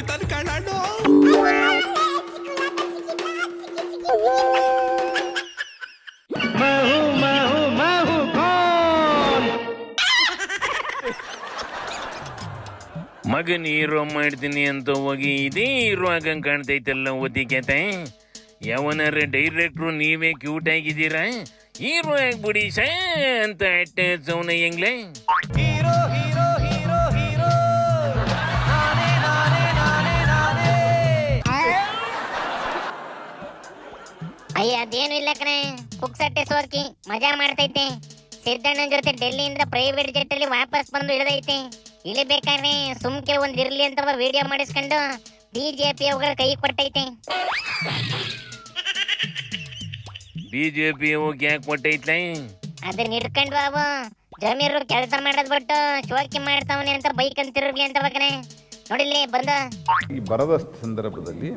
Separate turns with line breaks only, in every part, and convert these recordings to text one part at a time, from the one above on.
ಮಾಡ್ತಾನೆ ಕಣಣ್ಣ.
ಮಗನ್ ಹೀರೋ ಮಾಡ್ತೀನಿ ಅಂತ ಹೋಗಿ ಇದೇ ಹೀರೋ ಆಗಂಗ್ ಕಾಣ್ತೈತಲ್ಲ ಓದಿಕೆತೆ. ಯಾವನಾರ ಡೈರೆಕ್ಟ್ರು ನೀವೇ ಕ್ಯೂಟ್ ಆಗಿದ್ದೀರಾ, ಹೀರೋ ಆಗ್ಬಿಡಿ ಸ ಅಂತ ಅಟ್ಟೆ ಸೌನ ಹೆಂಗ್ಲೆ.
ಅಯ್ಯ ಅದೇನು ಇಲ್ಲ ಕಣೆ, ಪುಕ್ಸಟ್ಟೆ ಸೋರ್ಕಿ ಮಜಾ ಮಾಡ್ತೈತೆ. ಸಿದ್ದಣ್ಣನ ಜೊತೆ ಡೆಲ್ಲಿಯಿಂದ ಪ್ರೈವೇಟ್ ಜೆಟ್ ಅಲ್ಲಿ ವಾಪಸ್ ಬಂದು ಇಳಿದೈತೆ. ಇಳಿಬೇಕಾದ್ರೆ ಸುಮ್ಕೆ ಒಂದ್ ಇರ್ಲಿ ಅಂತ ವಿಡಿಯೋ ಮಾಡಿಸ್ಕೊಂಡು ಬಿಜೆಪಿ ಅವುಗಳ ಕೈ ಕೊಟ್ಟೈತೆ.
ಬಿಜೆಪಿ ಹೋಗಿ ಯಾಕೆ ಕೊಟ್ಟೈತ್ಲೆ?
ಅದನ್ನ ಇಟ್ಕೊಂಡು ಅವು ಜಮೀರು ಕೆಲಸ ಮಾಡೋದ್ ಬಿಟ್ಟು ಶೋಕಿ ಮಾಡ್ತಾವನೆ ಅಂತ ಬೈಕ್ ಅಂತಿರ್ಲಿ ಅಂತ ಬಗ್ನೆ ನೋಡಿಲ್ಲಿ ಬಂದ.
ಈ ಬರದ ಸಂದರ್ಭದಲ್ಲಿ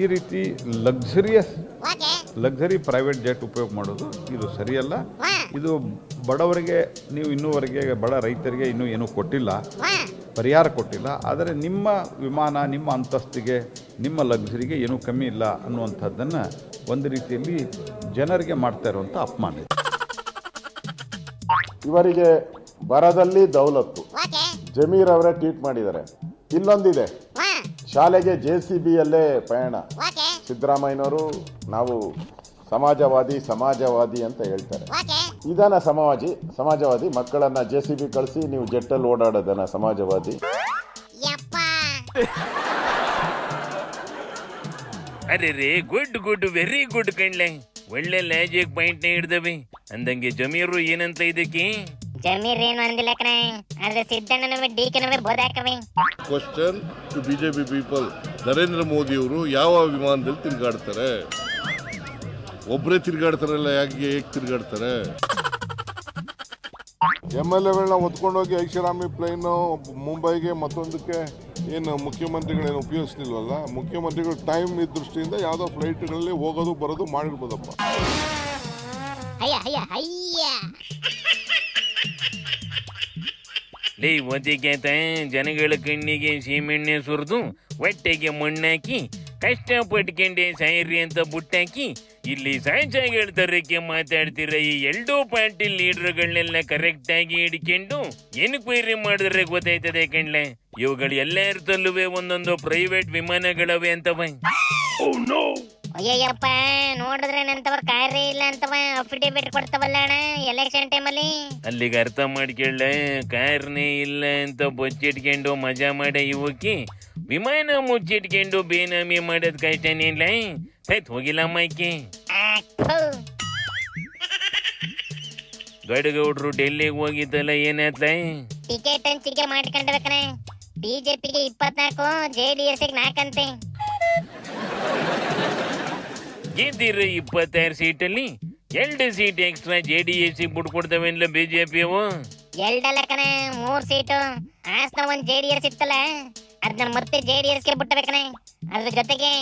ಈ ರೀತಿ ಲಕ್ಸರಿ ಪ್ರೈವೇಟ್ ಜೆಟ್ ಉಪಯೋಗ ಮಾಡೋದು ಇದು ಸರಿಯಲ್ಲ. ಇದು ಬಡವರಿಗೆ ನೀವು ಇನ್ನೂವರೆಗೆ ಬಡ ರೈತರಿಗೆ ಇನ್ನೂ ಏನೂ ಕೊಟ್ಟಿಲ್ಲ, ಪರಿಹಾರ ಕೊಟ್ಟಿಲ್ಲ. ಆದರೆ ನಿಮ್ಮ ವಿಮಾನ ನಿಮ್ಮ ಅಂತಸ್ತಿಗೆ ನಿಮ್ಮ ಲಕ್ಸರಿಗೆ ಏನೂ ಕಮ್ಮಿ ಇಲ್ಲ ಅನ್ನುವಂಥದ್ದನ್ನು ಒಂದು ರೀತಿಯಲ್ಲಿ ಜನರಿಗೆ ಮಾಡ್ತಾ ಇರುವಂಥ ಅಪಮಾನ.
ಇವರಿಗೆ ಬರದಲ್ಲಿ ದೌಲತ್ತು ಜಮೀರ್ ಅವರೇ ಟ್ವೀಟ್ ಮಾಡಿದ್ದಾರೆ. ಇಲ್ಲೊಂದಿದೆ, ಶಾಲೆಗೆ JCB ಯಲ್ಲೇ ಪಯಣ. ಸಿದ್ದರಾಮಯ್ಯನವರು ನಾವು ಸಮಾಜವಾದಿ ಅಂತ ಹೇಳ್ತಾರೆ. ಇದನ್ನ ಸಮಾಜವಾದಿ ಮಕ್ಕಳನ್ನ JCB ಕಳಿಸಿ ನೀವು ಜೆಟ್ಟಲ್ಲಿ ಓಡಾಡೋದನ್ನ ಸಮಾಜವಾದಿ.
ಅರೆ ರೇ ಗುಡ್ ವೆರಿ ಗುಡ್ ಕಣ್ಲೆ, ಒಳ್ಳೆ ಲಾಜಿಕ್ ಪಾಯಿಂಟ್ ಹಿಡ್ದವಿ. ಅಂದಂಗೆ ಜಮೀರು ಏನಂತ ಇದಕ್ಕೆ?
ಜಮೀರ್ ಏನು ಅಂದಿಲ್ಲ ಕಣೆ, ಆದ್ರೆ ಸಿದ್ದಣ್ಣನವೇ DKನವೇ ಬೋದಾಕವೆ.
Question to BJP people, Narendra Modi ಅವರು ಯಾವ ವಿಮಾನದಲ್ಲಿ ತಿರುಗಾಡ್ತಾರೆ? ಒಬ್ಬರೇ ತಿರುಗಾಡ್ತಾರಲ್ಲ, ಯಾಕೆ ತಿರುಗಾಡ್ತಾರೆ?
MLAಗಳನ್ನ ಹೊತ್ಕೊಂಡೋಗಿ ಐಷಾರಾಮಿ ಪ್ಲೇನ್ ಮುಂಬೈಗೆ ಮತ್ತೊಂದಕ್ಕೆ ಏನು ಮುಖ್ಯಮಂತ್ರಿಗಳೇನು ಉಪಯೋಗಿಸ್ತಿಲ್ವಲ್ಲ. ಮುಖ್ಯಮಂತ್ರಿಗಳು ಟೈಮ್ ದೃಷ್ಟಿಯಿಂದ ಯಾವುದೋ ಫ್ಲೈಟ್ಗಳಲ್ಲಿ ಹೋಗೋದು ಬರೋದು ಮಾಡಿರ್ಬೋದಪ್ಪ.
ಲೇ ಓದಿಕೆತ, ಜನಗಳ ಕಣ್ಣಿಗೆ ಸೀಮೆಣ್ಣೆ ಸುರಿದು ಹೊಟ್ಟೆಗೆ ಮಣ್ಣಾಕಿ ಕಷ್ಟಪಟ್ಕೊಂಡೆ ಸಾಯಿರಿ ಅಂತ ಬುಟ್ಟಾಕಿ ಇಲ್ಲಿ ಸಹಜಗಳ ತರಕ್ಕೆ ಮಾತಾಡ್ತಿರ ಈ ಎರಡೂ ಪಾರ್ಟಿ ಲೀಡರ್ಗಳನ್ನೆಲ್ಲ ಕರೆಕ್ಟ್ ಆಗಿ ಹಿಡ್ಕೊಂಡು ಎನ್ಕ್ವೈರಿ ಮಾಡಿದ್ರೆ ಗೊತ್ತಾಯ್ತದೆ ಕಣ್ಲೆ. ಇವುಗಳು ಎಲ್ಲರದಲ್ಲೂ ಒಂದೊಂದು ಪ್ರೈವೇಟ್ ವಿಮಾನಗಳವೆ ಅಂತವ.
ಅಯ್ಯಪ್ಪ, ನೋಡಿದ್ರೆ ನಂತವ್ರ ಕಾರ್ಯ ಇಲ್ಲ ಅಂತವ ಅಫಿಡೇವಿಟ್ ಕೊಡ್ತಾವಲ್ಲ ಅಣ್ಣ ಎಲೆಕ್ಷನ್ ಟೈಮಲ್ಲಿ.
ಅಲ್ಲಿಗೆ ಅರ್ಥ ಮಾಡ್ಕೊಳ್ಳ, ಕಾರ್ನೇ ಇಲ್ಲ ಅಂತ ಬೊಚ್ಚಿಟ್ಕೊಂಡು ಮಜಾ ಮಾಡ ಇವಕ್ಕೆ ವಿಮಾನ ಮುಚ್ಚಿಟ್ಕೊಂಡು ಬೇನಾಮಿ ಮಾಡೋದ್ ಕಷ್ಟನೇನಿಲ್ಲ. ಸೈತ್ ಹೋಗಿಲ್ಲ ಅಮ್ಮಕ್ಕೆ. ಗಡಗೌಡ್ರು ಡೆಲ್ಲಿಗೆ ಹೋಗಿದ್ದಲ್ಲ, ಏನಾಯ್ತ?
ಟಿಕೆಟ್ ಹಂಚಿಕೆ ಮಾಡ್ಕೊಂಡ್ಬೇಕನೆ. ಬಿಜೆಪಿಗೆ 24, JDS 4 ಅಂತೆ.
ಗೆದ್ದಿರ 26 ಸೀಟಲ್ಲಿ 2 ಸೀಟ್ ಎಕ್ಸ್ಟ್ರಾ JDS ಬಿಟ್ಕೊಡ್ತಾವೆಲ್ಲ ಬಿಜೆಪಿ ಅವು.
2 ಅಲ್ಲ ಕಣೆ, 3 ಸೀಟು. ಆಸ್ನ ಒಂದ್ JDS ಇತ್ತಲ್ಲ, ಅದನ್ನ ಮತ್ತೆ JDSಗೆ ಬಿಟ್ಟಬೇಕನೆ. ಅದ್ರ ಜೊತೆಗೆ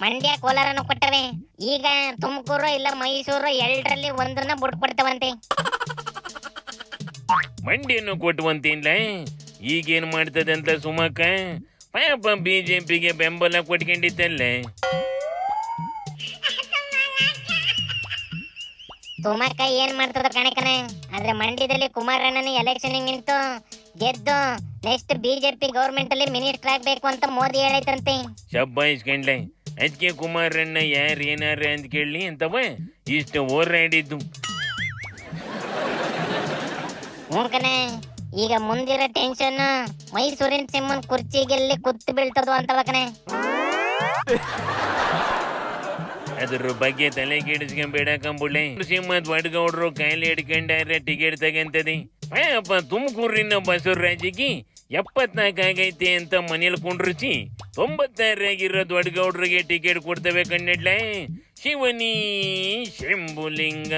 ಮಂಡ್ಯ ಕೋಲಾರನು ಕೊಟ್ಟವೆ. ಈಗ ತುಮಕೂರು ಇಲ್ಲ ಮೈಸೂರು 2ರಲ್ಲಿ ಒಂದನ್ನ ಬಿಟ್ಕೊಡ್ತಾವಂತೆ.
ಮಂಡ್ಯನು ಕೊಟ್ಟುವಂತಿಲ್ಲ. ಈಗೇನ್ ಮಾಡ್ತದಂತ ಸುಮಕ್ಕ ಪಾಪ ಬಿಜೆಪಿಗೆ ಬೆಂಬಲ ಕೊಟ್ಕೊಂಡಿತ್ತಲ್ಲ.
ತುಮಕ ಏನ್ ಮಾಡ್ತದ ಕಣಕನೆ. ಆದ್ರೆ ಮಂಡ್ಯದಲ್ಲಿ ಕುಮಾರಣ್ಣನ ಎಲೆಕ್ಷನ್ ನಿಂತು ಗೆದ್ದು ನೆಕ್ಸ್ಟ್ ಬಿಜೆಪಿ ಗೌರ್ಮೆಂಟ್ ಅಲ್ಲಿ ಮಿನಿಸ್ಟರ್ ಆಗ್ಬೇಕು ಅಂತ ಮೋದಿ ಹೇಳೈತಂತೆ.
ಶಬ್ಬಾಯಿಸ್ ಕಂಡ್ಲೆ, ಅದಕ್ಕೆ ಕುಮಾರಣ್ಣ ಯಾರು ಏನಾರ ಅಂತ ಕೇಳಿ ಅಂತವ ಇಷ್ಟು ಹೋರಾಡಿದ್ದು.
ಕಣೆ, ಈಗ ಮುಂದಿರೋ ಟೆನ್ಷನ್ ಮೈಸೂರಿನ ಸಿಂಹನ್ ಕುರ್ಚಿಗೆಲ್ಲಿ ಕುತ್ತು ಬೀಳ್ತದೋ ಅಂತವ ಕಣೆ.
ಅದ್ರ ಬಗ್ಗೆ ತಲೆ ಕೆಡಿಸ್ಕೊಂಬೇಡ ಕಂಬುಳ್ಳೆ. ಸಿಂಹದ್ ವಡ್ಗೌಡ್ರು ಕಾಯಿಲೆ ಹಿಡ್ಕೊಂಡಾರೆ ಟಿಕೆಟ್ ತಗಂತದಿ. ಪಾಪ ತುಮಕೂರಿನ ಬಸವರಾಜಿಗೆ 74 ಆಗೈತೆ ಅಂತ ಮನೇಲಿ ಕುಂಡ್ರಿಸಿ 96 ಆಗಿರೋದು ವಡ್ಗೌಡ್ರಿಗೆ ಟಿಕೆಟ್ ಕೊಡ್ತೇವೆ ಕಣ್ಣಿಡ್ಲೆ. ಶಿವನಿ ಶಂಭುಲಿಂಗ.